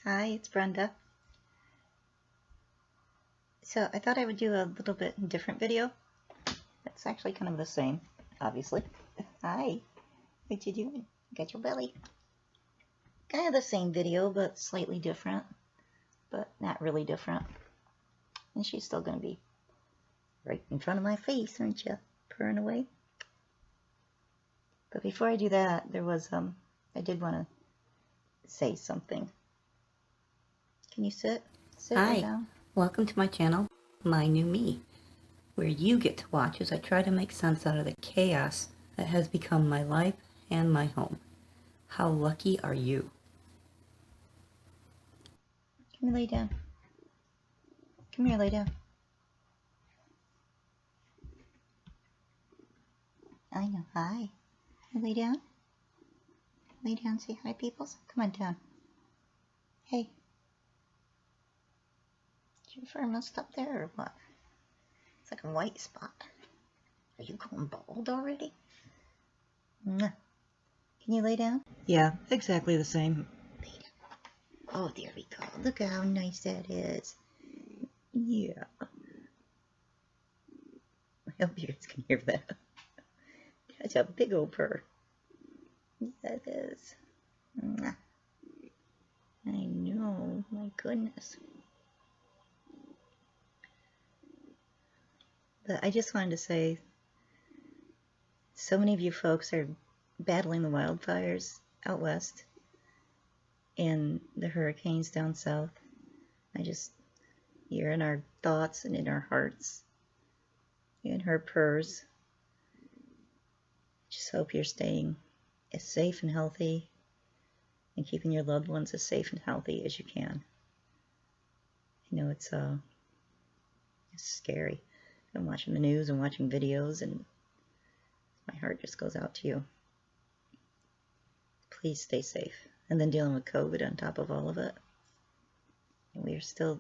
Hi, it's Brenda. So I thought I would do a little bit different video. It's actually kind of the same, obviously. Hi, what you doing? Got your belly. Kind of the same video, but slightly different. But not really different. And she's still going to be right in front of my face, aren't you? Purring away. But before I do that, there was, I did want to say something. Can you sit? Sit right down. Welcome to my channel, My New Me, where you get to watch as I try to make sense out of the chaos that has become my life and my home. How lucky are you? Come here, lay down. Come here, lay down. I know. Hi. Lay down. Lay down. Say hi, peoples. Come on down. Hey. Did your fur messed up there or what? It's like a white spot. Are you going bald already? Mwah. Can you lay down? Yeah, exactly the same. Lay down. Oh, there we go. Look how nice that is. Yeah. I hope you guys can hear that. That's a big old purr. Yeah, it is. Mwah. I know. My goodness. But I just wanted to say, so many of you folks are battling the wildfires out west and the hurricanes down south. You're in our thoughts and in our hearts, in her purrs. Just hope you're staying as safe and healthy and keeping your loved ones as safe and healthy as you can. You know, it's scary. I'm watching the news and watching videos, and my heart just goes out to you. Please stay safe. And then dealing with COVID on top of all of it. And they're still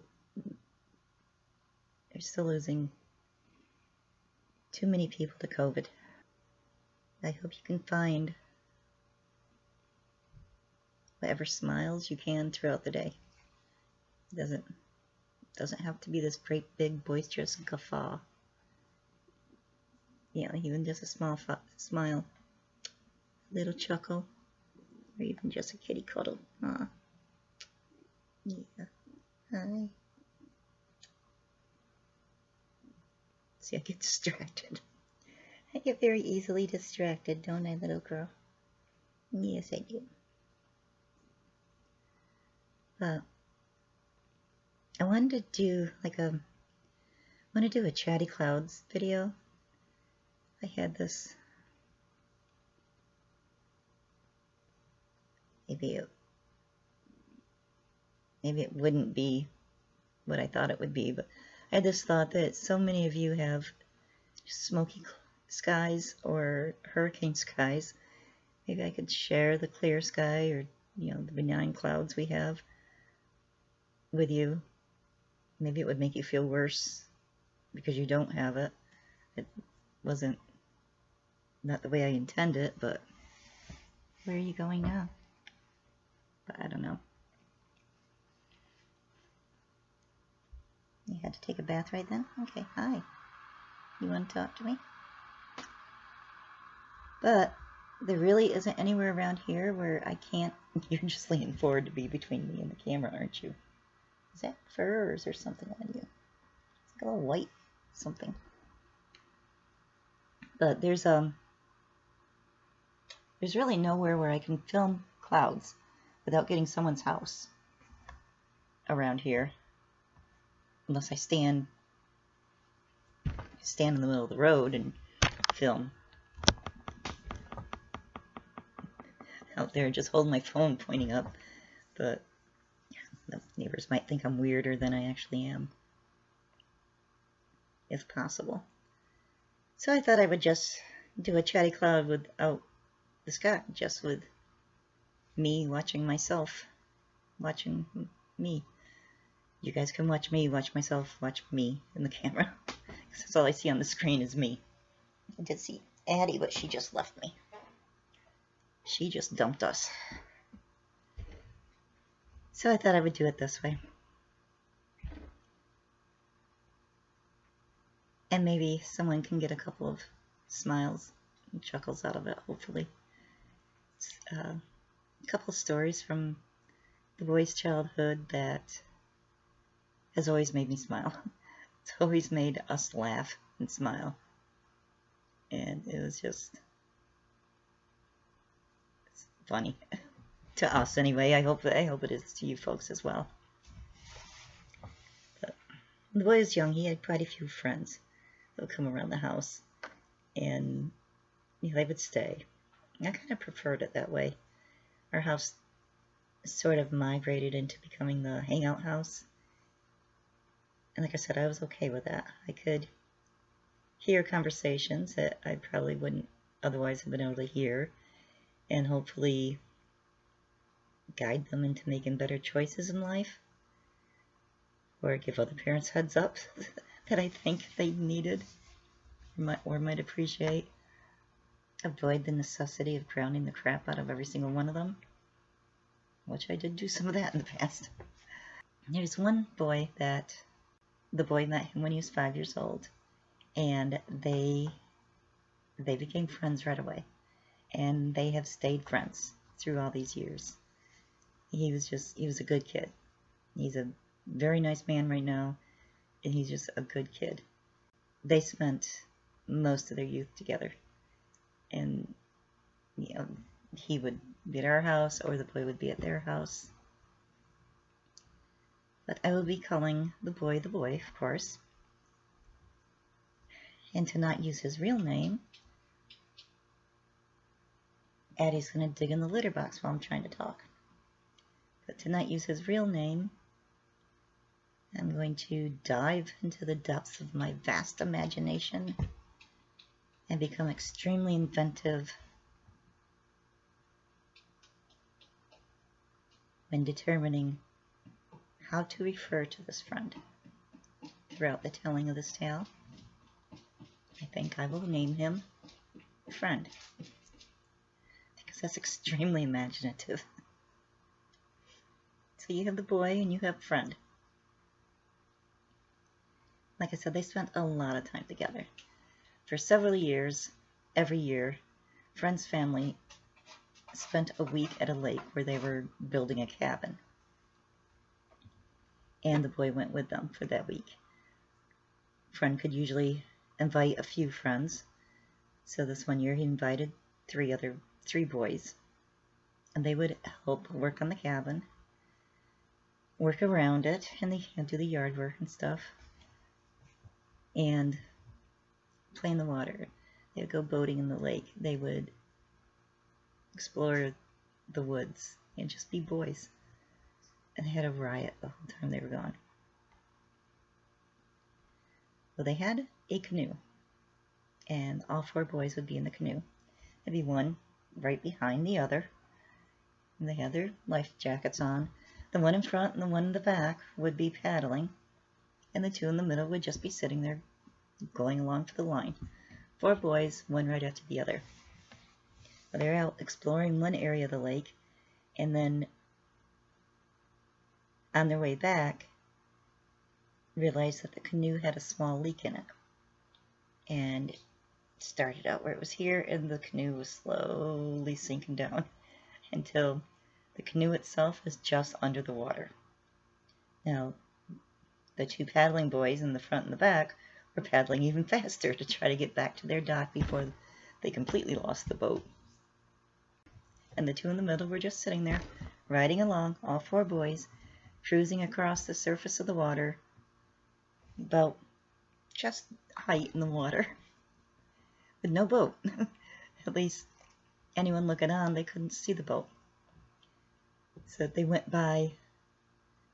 losing too many people to COVID. I hope you can find whatever smiles you can throughout the day. It doesn't have to be this great big boisterous guffaw. You know, even just a small smile, a little chuckle, or even just a kitty cuddle. Aw. Yeah. Hi. See, I get distracted. I get very easily distracted, don't I, little girl? Yes, I do. I wanted to do a Chatty Clouds video. I had this. Maybe it wouldn't be what I thought it would be, but I had this thought that so many of you have smoky skies or hurricane skies. Maybe I could share the clear sky or, you know, the benign clouds we have with you. Maybe it would make you feel worse because you don't have it. It wasn't not the way I intend it, but where are you going now? But I don't know. You had to take a bath right then? Okay, hi. You want to talk to me? But there really isn't anywhere around here where I can't... You're just leaning forward to be between me and the camera, aren't you? Is that fur or is there something on you? It's like a little white something. But there's really nowhere where I can film clouds without getting someone's house around here. Unless I stand in the middle of the road and film. Out there just holding my phone pointing up. But the neighbors might think I'm weirder than I actually am. If possible. So I thought I would just do a chatty cloud without the sky. Just with me watching myself. Watching me. You guys can watch me, watch myself, watch me in the camera. Because that's all I see on the screen is me. I did see Atty, but she just left me. She just dumped us. So I thought I would do it this way. And maybe someone can get a couple of smiles and chuckles out of it, hopefully. It's a couple of stories from the boy's childhood that has always made me smile. It's always made us laugh and smile. And it was just funny. To us anyway. I hope it is to you folks as well. But when the boy was young, he had quite a few friends that would come around the house, and they would stay. I kind of preferred it that way. Our house sort of migrated into becoming the hangout house. And like I said, I was okay with that. I could hear conversations that I probably wouldn't otherwise have been able to hear, and hopefully guide them into making better choices in life, or give other parents heads up that I think they needed or might appreciate. Avoid the necessity of grounding the crap out of every single one of them, which I did do some of that in the past. There's one boy that the boy met him when he was 5 years old, and they became friends right away, and they have stayed friends through all these years. He was a good kid. He's a very nice man right now, and he's just a good kid. They spent most of their youth together, and he would be at our house or the boy would be at their house. But I will be calling the boy, of course, and to not use his real name, Addie's going to dig in the litter box while I'm trying to talk. But to not use his real name, I'm going to dive into the depths of my vast imagination and become extremely inventive when determining how to refer to this friend throughout the telling of this tale. I think I will name him Friend, because that's extremely imaginative. So you have the boy and you have Friend. Like I said, they spent a lot of time together. For several years, every year, Friend's family spent a week at a lake where they were building a cabin. And the boy went with them for that week. Friend could usually invite a few friends. So this one year he invited three boys. And they would help work on the cabin, work around it, and they do the yard work and stuff, and play in the water. They would go boating in the lake. They would explore the woods and just be boys. And they had a riot the whole time they were gone. Well, they had a canoe, and all 4 boys would be in the canoe. There'd be one right behind the other, and they had their life jackets on. The one in front and the one in the back would be paddling, and the 2 in the middle would just be sitting there going along for the line. 4 boys, one right after the other. Well, they're out exploring one area of the lake, and then on their way back, realized that the canoe had a small leak in it. And it started out where it was here, and the canoe was slowly sinking down until the canoe itself was just under the water. Now, the 2 paddling boys in the front and the back were paddling even faster to try to get back to their dock before they completely lost the boat. And the 2 in the middle were just sitting there, riding along, all 4 boys, cruising across the surface of the water, about just height in the water, with no boat. At least anyone looking on, they couldn't see the boat. So they went by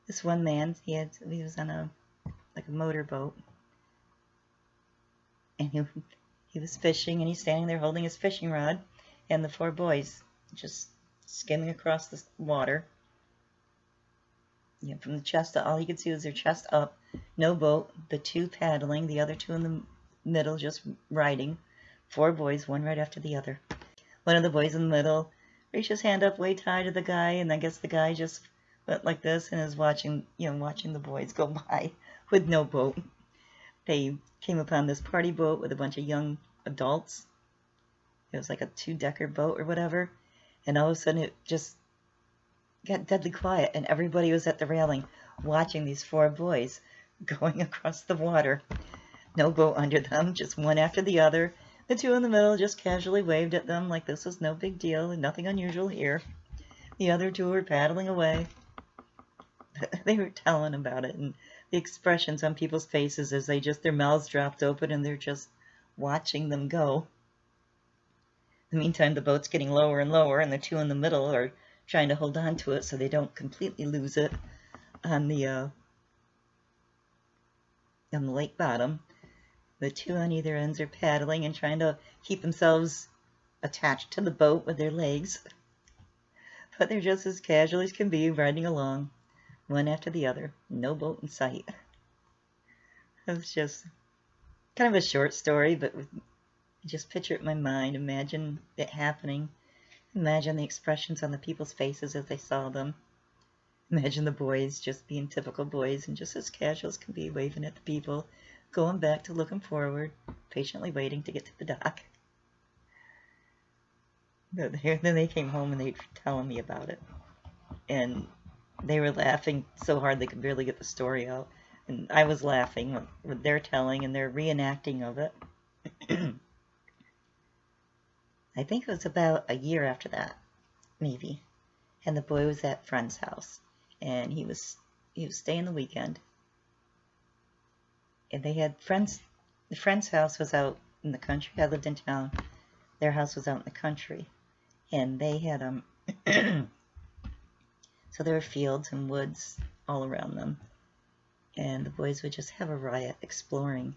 this one man. He was on a motorboat, and he was fishing, and he's standing there holding his fishing rod, and the 4 boys just skimming across the water. From the chest up, all he could see was their chest up, no boat, the 2 paddling, the other 2 in the middle just riding, 4 boys, one right after the other. One of the boys in the middle reached his hand up way high to the guy, and I guess the guy just went like this and is watching the boys go by with no boat. They came upon this party boat with a bunch of young adults. It was like a 2-decker boat or whatever, and all of a sudden it just got deadly quiet, and everybody was at the railing watching these 4 boys going across the water. No boat under them, just one after the other. The 2 in the middle just casually waved at them like this was no big deal and nothing unusual here. The other 2 were paddling away. They were telling about it, and the expressions on people's faces as their mouths dropped open and they're just watching them go. In the meantime, the boat's getting lower and lower, and the 2 in the middle are trying to hold on to it so they don't completely lose it on the lake bottom. The 2 on either ends are paddling and trying to keep themselves attached to the boat with their legs. But they're just as casual as can be, riding along, one after the other, no boat in sight. It was just kind of a short story, but just picture it in my mind, imagine it happening, imagine the expressions on the people's faces as they saw them, imagine the boys just being typical boys and just as casual as can be, waving at the people, going back to looking forward, patiently waiting to get to the dock. Then they came home and they were telling me about it, and they were laughing so hard they could barely get the story out, and I was laughing with their telling and their reenacting of it. I think it was about a year after that, maybe, and the boy was at friend's house, and he was staying the weekend, and they had friends. The friend's house was out in the country. I lived in town. Their house was out in the country, and they had so there were fields and woods all around them, and the boys would just have a riot exploring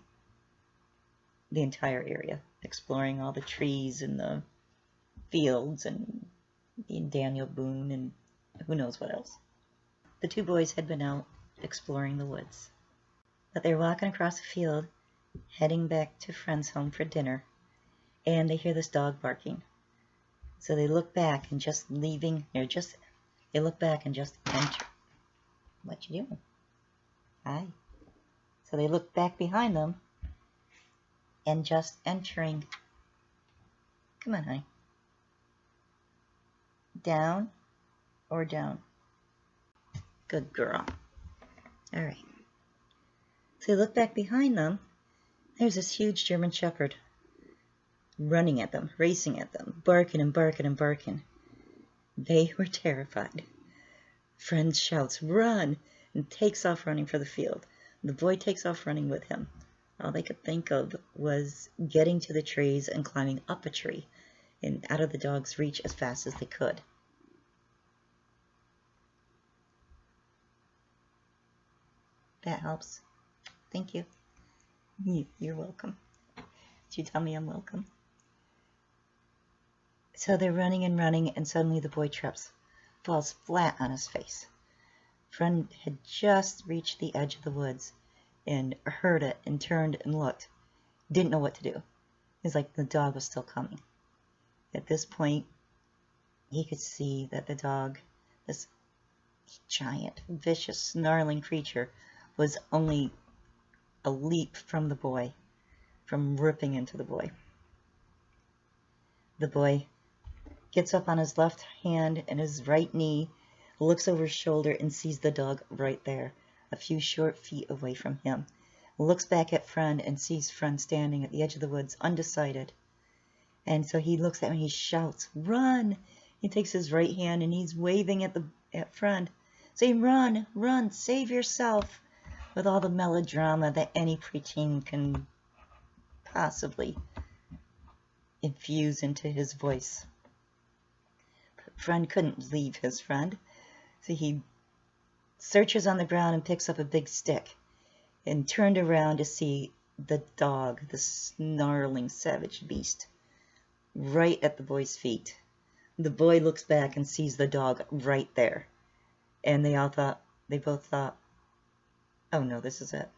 the entire area, exploring all the trees and the fields and Daniel Boone and who knows what else. The 2 boys had been out exploring the woods, but they were walking across the field, heading back to friend's home for dinner, and they hear this dog barking. So they look back and just they look back and just enter. What you doing? Hi. So they look back behind them and just entering. Come on, honey. Down or down? Good girl. All right. So they look back behind them. There's this huge German Shepherd running at them, racing at them, barking and barking and barking. They were terrified. Friend shouts, "Run!" and takes off running for the field. The boy takes off running with him. All they could think of was getting to the trees and climbing up a tree and out of the dog's reach as fast as they could. That helps. Thank you. You're welcome. Did you tell me I'm welcome? So they're running and running, and suddenly the boy trips, falls flat on his face. Friend had just reached the edge of the woods and heard it and turned and looked. Didn't know what to do. It was like the dog was still coming. At this point, he could see that the dog, this giant, vicious, snarling creature, was only a leap from the boy, from ripping into the boy. The boy gets up on his left hand and his right knee, looks over his shoulder and sees the dog right there, a few short feet away from him. Looks back at Friend and sees Friend standing at the edge of the woods, undecided. And so he looks at him and he shouts, "Run!" He takes his right hand and he's waving at Friend, saying, "Run, run, save yourself," with all the melodrama that any preteen can possibly infuse into his voice. But Friend couldn't leave his friend, so he searches on the ground and picks up a big stick and turned around to see the dog, the snarling, savage beast, right at the boy's feet. The boy looks back and sees the dog right there, and they both thought, "Oh no, this is it."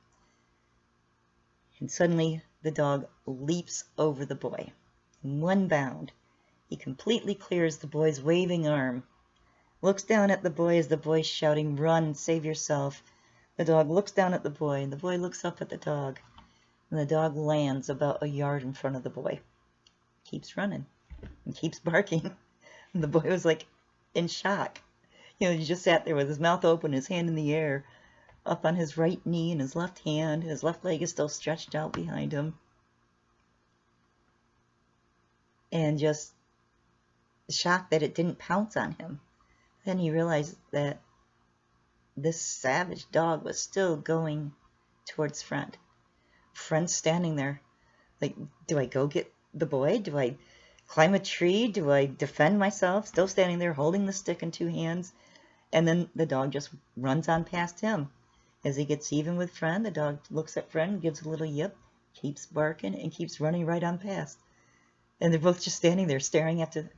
And suddenly the dog leaps over the boy. In one bound, he completely clears the boy's waving arm looks down at the boy as the boy's shouting, "Run, save yourself." The dog looks down at the boy, and the boy looks up at the dog, and the dog lands about a yard in front of the boy. Keeps running and keeps barking. And the boy was like in shock. You know, he just sat there with his mouth open, his hand in the air, up on his right knee and his left hand. His left leg is still stretched out behind him. And just shocked that it didn't pounce on him. Then he realized that this savage dog was still going towards friend. Friend's standing there. Like, do I go get the boy? Do I climb a tree? Do I defend myself? Still standing there holding the stick in two hands. And then the dog just runs on past him. As he gets even with friend, the dog looks at friend, gives a little yip, keeps barking, and keeps running right on past. And they're both just standing there staring after.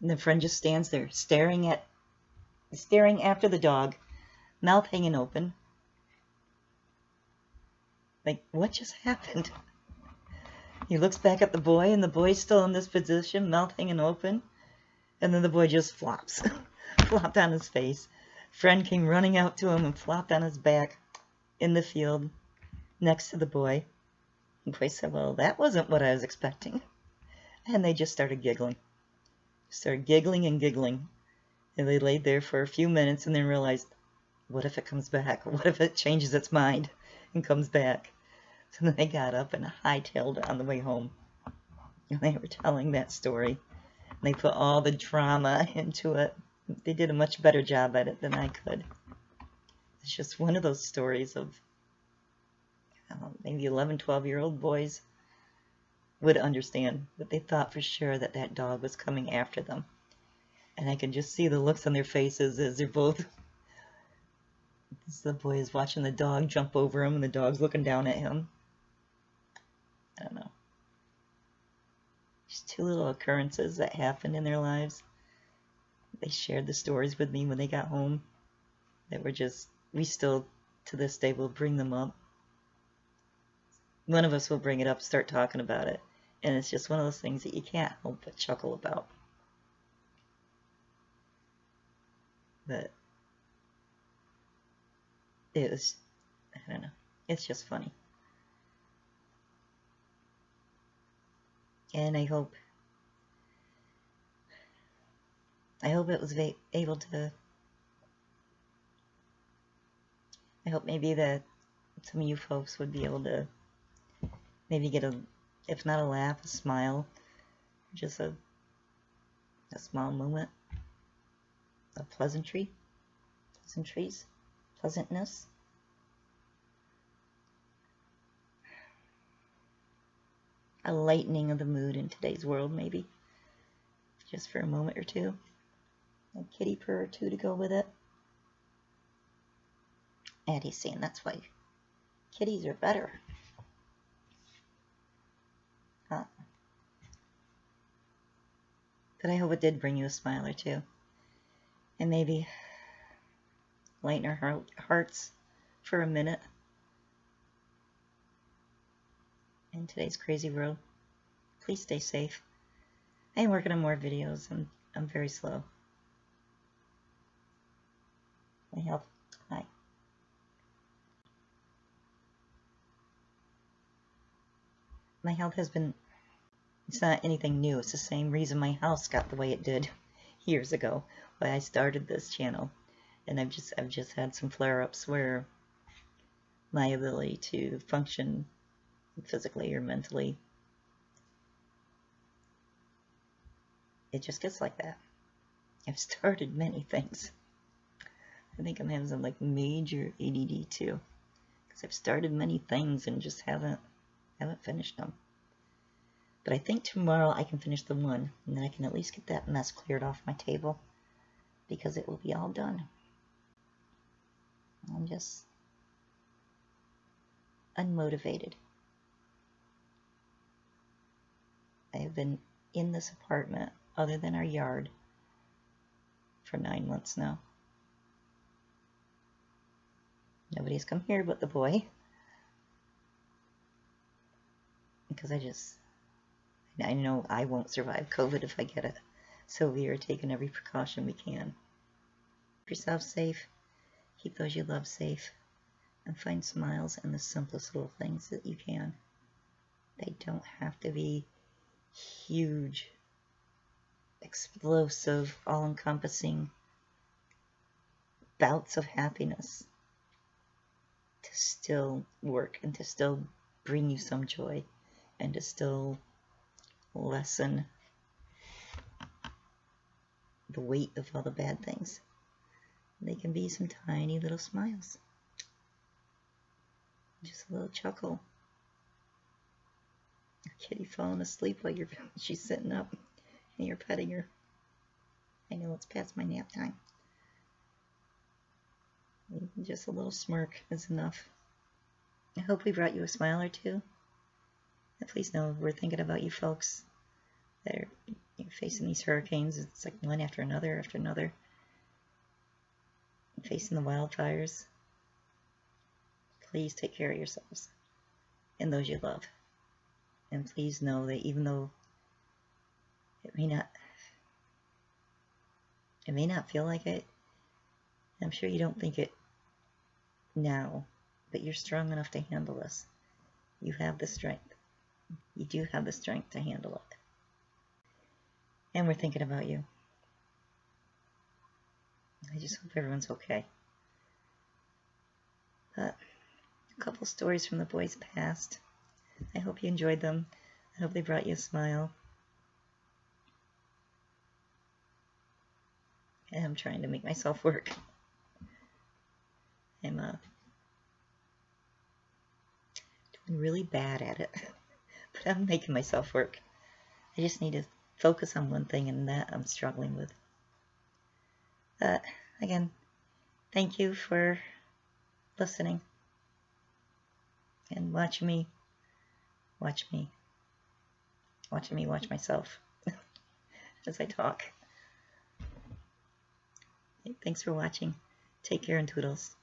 And the friend just stands there staring after the dog, mouth hanging open. Like, what just happened? He looks back at the boy, and the boy's still in this position, mouth hanging open. And then the boy just flops. Flopped on his face. Friend came running out to him and flopped on his back in the field next to the boy. The boy said, "Well, that wasn't what I was expecting." And they just started giggling. Started giggling and giggling. And they laid there for a few minutes and then realized, what if it comes back? What if it changes its mind and comes back? So then they got up and hightailed on the way home. And they were telling that story. And they put all the drama into it. They did a much better job at it than I could. It's just one of those stories of maybe 11, 12-year-old boys would understand, but they thought for sure that that dog was coming after them. And I can just see the looks on their faces as they're both. The boy is watching the dog jump over him, and the dog's looking down at him. I don't know. Just two little occurrences that happened in their lives. They shared the stories with me when they got home. That were just, we still, to this day, will bring them up. One of us will bring it up, start talking about it. And it's just one of those things that you can't help but chuckle about. But it was, I don't know, it's just funny. And I hope it was able to, I hope maybe that some of you folks would be able to maybe get a, if not a laugh, a smile, just a small moment of pleasantries, pleasantness. A lightening of the mood in today's world, maybe. Just for a moment or two. A kitty purr or two to go with it. Addie's saying that's why kitties are better. Huh. But I hope it did bring you a smile or two. And maybe lighten our hearts for a minute. In today's crazy world. Please stay safe. I am working on more videos. I'm very slow. My health. Hi. My health has been, it's not anything new. It's the same reason my house got the way it did years ago, why I started this channel. And I've just had some flare-ups where my ability to function physically or mentally, it just gets like that. I've started many things. I think I'm having some like major ADD too, because I've started many things and just haven't finished them. But I think tomorrow I can finish the one, and then I can at least get that mess cleared off my table, because it will be all done. I'm just unmotivated. I have been in this apartment, other than our yard, for 9 months now. Nobody's come here but the boy. Because I know I won't survive COVID if I get it. So we are taking every precaution we can. yourself safe, keep those you love safe, and find smiles in the simplest little things that you can. They don't have to be huge, explosive, all-encompassing bouts of happiness to still work and to still bring you some joy and to still lessen the weight of all the bad things. They can be some tiny little smiles. Just a little chuckle. A kitty falling asleep while she's sitting up and you're petting her. I know it's past my nap time. Just a little smirk is enough. I hope we brought you a smile or two. And please know we're thinking about you folks that are facing these hurricanes. It's like one after another after another. Facing the wildfires. Please take care of yourselves and those you love. And please know that even though it may not feel like it, I'm sure you don't think it now, but you're strong enough to handle this. You have the strength. You do have the strength to handle it. And we're thinking about you. I just hope everyone's okay. But a couple stories from the boys' past. I hope you enjoyed them. I hope they brought you a smile. And I'm trying to make myself work. I'm doing really bad at it, but I'm making myself work. I just need to focus on one thing, and that I'm struggling with. Again, thank you for listening and watching me watch myself as I talk. Thanks for watching. Take care and toodles.